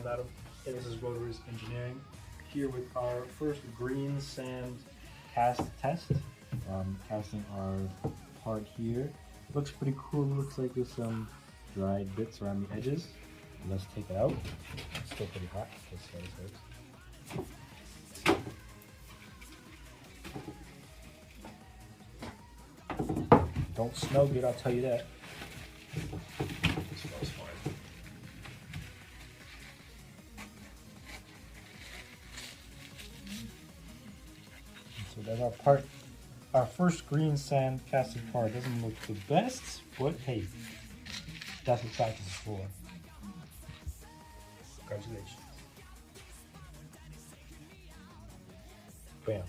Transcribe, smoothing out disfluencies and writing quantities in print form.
about him. Hey, this is Rotorus Engineering here with our first green sand cast test. Casting our part here. Looks pretty cool. Looks like there's some dried bits around the edges. Let's take it out. It's still pretty hot. Let's see how this works. Don't smell good, I'll tell you that. It smells fine. So that's our part. Our first green sand casting part. Doesn't look the best, but hey, that's what practice is for. Congratulations. Bam.